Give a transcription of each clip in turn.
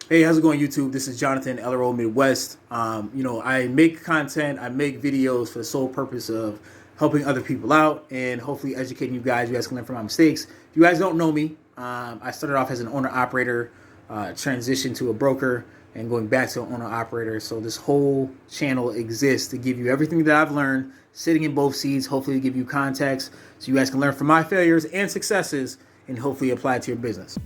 Hey, how's it going, YouTube? This is Jonathan LRO Midwest. I make content, I make videos for the sole purpose of helping other people out and hopefully educating you guys. You guys can learn from my mistakes. If you guys don't know me, I started off as an owner operator, transitioned to a broker, and going back to an owner operator. So this whole channel exists to give you everything that I've learned, sitting in both seats, hopefully to give you context so you guys can learn from my failures and successes and hopefully apply it to your business.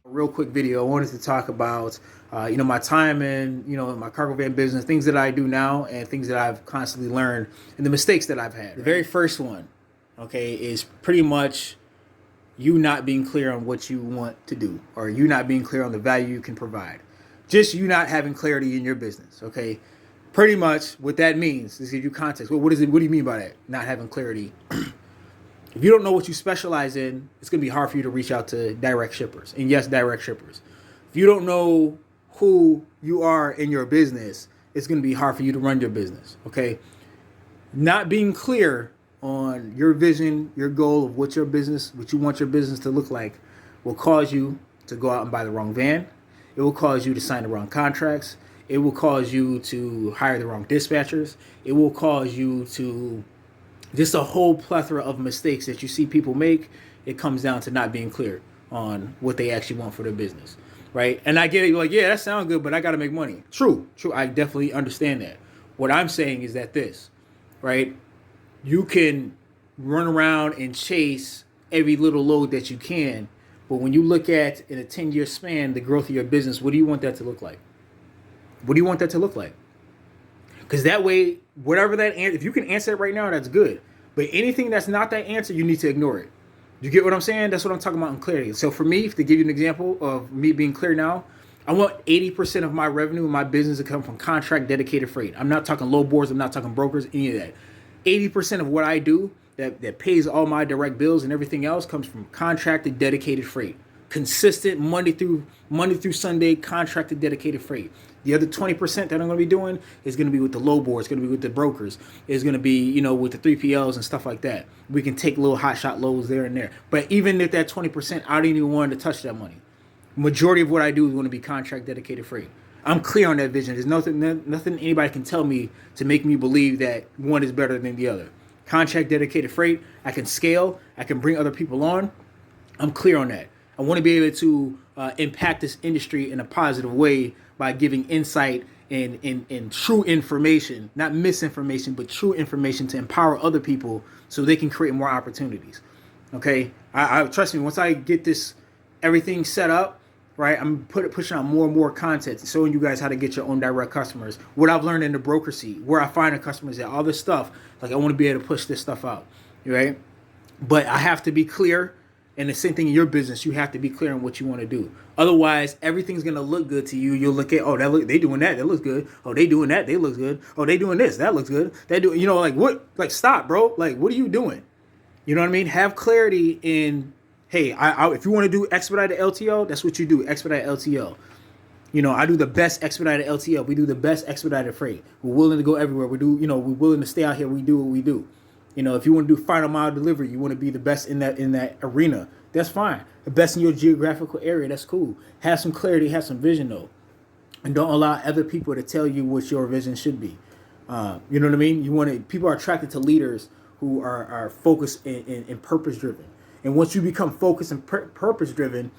Real quick video. I wanted to talk about my time in my cargo van business, things that I do now and things that I've constantly learned and the mistakes that I've had. The very first one, okay, is pretty much you not being clear on what you want to do, or you not being clear on the value you can provide. Just you not having clarity in your business, okay? Pretty much what that means is give you context. Well, what is it? What do you mean by that? Not having clarity. If you don't know what you specialize in, it's going to be hard for you to reach out to direct shippers. And yes, direct shippers. If you don't know who you are in your business, it's going to be hard for you to run your business. Okay. Not being clear on your vision, your goal of what you want your business to look like, will cause you to go out and buy the wrong van. It will cause you to sign the wrong contracts. It will cause you to hire the wrong dispatchers. It will cause you to just a whole plethora of mistakes that you see people make. It comes down to not being clear on what they actually want for their business, right? And I get it, you're like, yeah, that sounds good, but I got to make money. True. I definitely understand that. What I'm saying is that right? You can run around and chase every little load that you can, but when you look at in a 10-year span, the growth of your business, what do you want that to look like? What do you want that to look like? Because that way, whatever that answer, if you can answer it right now, that's good. But anything that's not that answer, you need to ignore it. You get what I'm saying? That's what I'm talking about in clarity. So for me, to give you an example of me being clear now, I want 80% of my revenue in my business to come from contract dedicated freight. I'm not talking low boards. I'm not talking brokers, any of that. 80% of what I do that pays all my direct bills and everything else comes from contracted dedicated freight. Consistent Monday through Sunday contracted dedicated freight. The other 20% that I'm going to be doing is going to be with the low boards, going to be with the brokers, is going to be, with the 3PLs and stuff like that. We can take little hot shot loads there and there. But even if that 20%, I don't even want to touch that money. Majority of what I do is going to be contract dedicated freight. I'm clear on that vision. There's nothing anybody can tell me to make me believe that one is better than the other. Contract dedicated freight, I can scale, I can bring other people on. I'm clear on that. I want to be able to impact this industry in a positive way by giving insight and true information, not misinformation, but true information to empower other people so they can create more opportunities. Okay, I trust me. Once I get everything set up, right, I'm pushing out more and more content, showing you guys how to get your own direct customers, what I've learned in the broker seat, where I find the customers at, all this stuff. Like I want to be able to push this stuff out, right? But I have to be clear. And the same thing in your business, you have to be clear on what you want to do. Otherwise, everything's gonna look good to you. You'll look at, they doing that looks good. Oh, they doing that, they looks good. Oh, they doing this, that looks good. They do, like what? Like stop, bro. Like what are you doing? You know what I mean? Have clarity in, hey, if you want to do expedited LTL, that's what you do. Expedited LTL. I do the best expedited LTL. We do the best expedited freight. We're willing to go everywhere. We're willing to stay out here. We do what we do. If you want to do final mile delivery, you want to be the best in that arena. That's fine. The best in your geographical area. That's cool. Have some clarity. Have some vision though, and don't allow other people to tell you what your vision should be. You know what I mean? People are attracted to leaders who are focused and purpose driven. And once you become focused and purpose driven,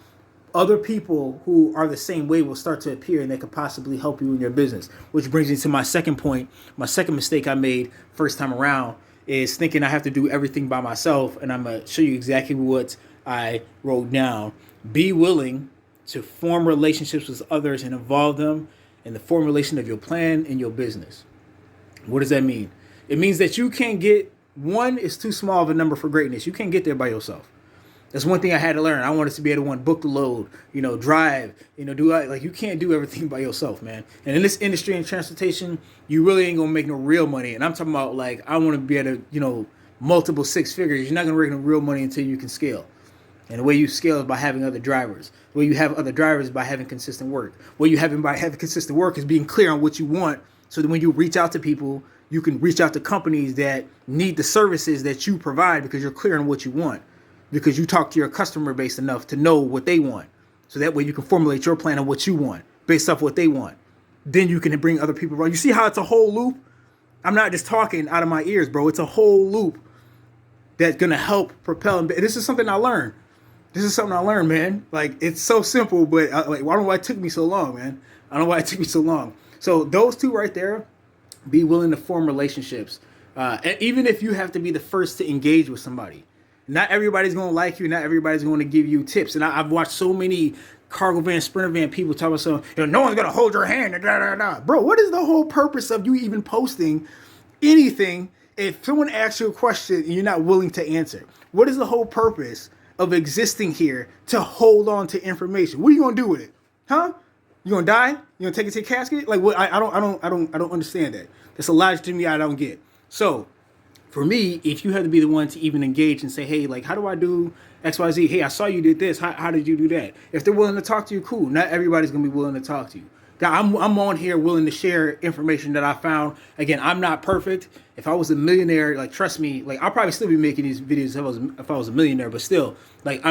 other people who are the same way will start to appear and they could possibly help you in your business. Which brings me to my second point. My second mistake I made first time around is thinking I have to do everything by myself, and I'm going to show you exactly what I wrote down. Be willing to form relationships with others and involve them in the formulation of your plan and your business. What does that mean? It means that you can't one is too small of a number for greatness. You can't get there by yourself. That's one thing I had to learn. I wanted to be able to book the load, drive, you can't do everything by yourself, man. And in this industry in transportation, you really ain't gonna make no real money. And I'm talking about I want to be able to, multiple six figures. You're not gonna make no real money until you can scale. And the way you scale is by having other drivers. The way you have other drivers is by having consistent work. What you having by having consistent work is being clear on what you want So that when you reach out to people, you can reach out to companies that need the services that you provide because you're clear on what you want, because you talk to your customer base enough to know what they want. So that way you can formulate your plan on what you want based off what they want. Then you can bring other people around. You see how it's a whole loop? I'm not just talking out of my ears, bro. It's a whole loop that's going to help propel. And this is something I learned. This is something I learned, man. Like, it's so simple, but I don't know why it took me so long, man. I don't know why it took me so long. So those two right there, be willing to form relationships. And even if you have to be the first to engage with somebody. Not everybody's going to like you. Not everybody's going to give you tips. And I've watched so many cargo van, sprinter van people talk about something, no one's going to hold your hand. Bro, what is the whole purpose of you even posting anything if someone asks you a question and you're not willing to answer? What is the whole purpose of existing here to hold on to information? What are you going to do with it? Huh? You going to die? You going to take it to your casket? Like, what? I don't understand that. That's a logic to me I don't get. So, for me, if you have to be the one to even engage and say, hey, like, how do I do XYZ? Hey, I saw you did this. How did you do that? If they're willing to talk to you, cool. Not everybody's going to be willing to talk to you. I'm on here willing to share information that I found. Again, I'm not perfect. If I was a millionaire, like, trust me, like, I'll probably still be making these videos if I was a millionaire. But still, like,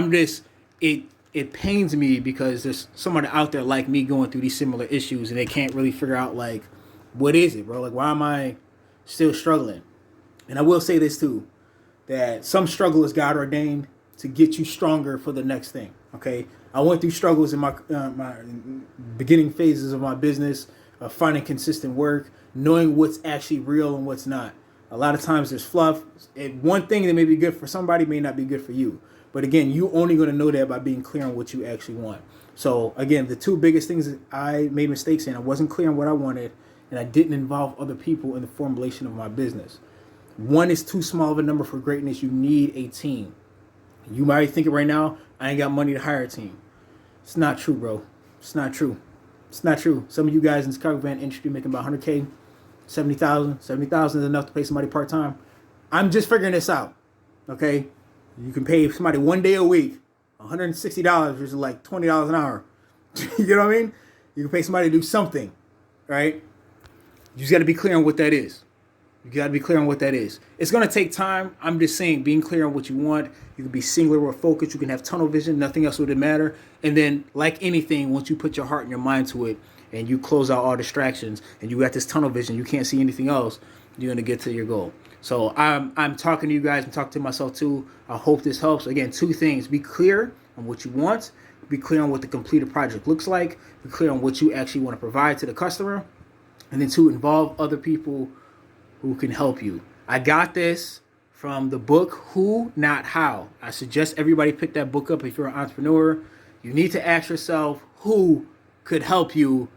it pains me because there's somebody out there like me going through these similar issues and they can't really figure out, like, what is it, bro? Like, why am I still struggling? And I will say this too, that some struggle is God ordained to get you stronger for the next thing. Okay, I went through struggles in my beginning phases of my business, finding consistent work, knowing what's actually real and what's not. A lot of times there's fluff. And one thing that may be good for somebody may not be good for you. But again, you only going to know that by being clear on what you actually want. So again, the two biggest things that I made mistakes in, I wasn't clear on what I wanted, and I didn't involve other people in the formulation of my business. One is too small of a number for greatness. You need a team. You might be thinking right now, I ain't got money to hire a team. It's not true, bro. It's not true. It's not true. Some of you guys in the cargo van industry making about 100K, 70,000. 70,000 is enough to pay somebody part-time. I'm just figuring this out, okay? You can pay somebody 1 day a week, $160, which is like $20 an hour. You know what I mean? You can pay somebody to do something, right? You just got to be clear on what that is. You got to be clear on what that is. It's going to take time. I'm just saying, being clear on what you want. You can be singular or focused. You can have tunnel vision. Nothing else would matter. And then, like anything, once you put your heart and your mind to it and you close out all distractions and you got this tunnel vision, you can't see anything else, you're going to get to your goal. So I'm talking to you guys. I'm talking to myself too. I hope this helps. Again, two things. Be clear on what you want. Be clear on what the completed project looks like. Be clear on what you actually want to provide to the customer. And then two, involve other people who can help you. I got this from the book Who, Not How. I suggest everybody pick that book up if you're an entrepreneur. You need to ask yourself who could help you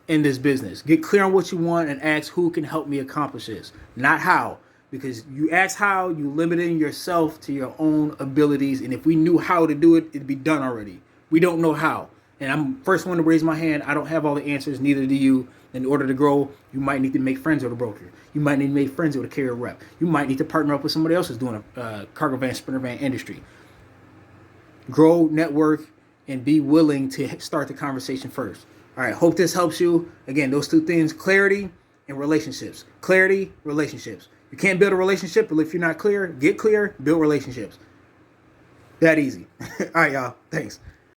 in this business. Get clear on what you want and ask who can help me accomplish this, not how. Because you ask how, you limiting yourself to your own abilities. And if we knew how to do it, it'd be done already. We don't know how. And I'm first one to raise my hand. I don't have all the answers, neither do you. In order to grow, you might need to make friends with a broker. You might need to make friends with a carrier rep. You might need to partner up with somebody else who's doing a cargo van, sprinter van industry. Grow, network, and be willing to start the conversation first. All right, hope this helps you. Again, those two things, clarity and relationships. Clarity, relationships. You can't build a relationship, but if you're not clear, get clear, build relationships. That easy. All right, y'all. Thanks.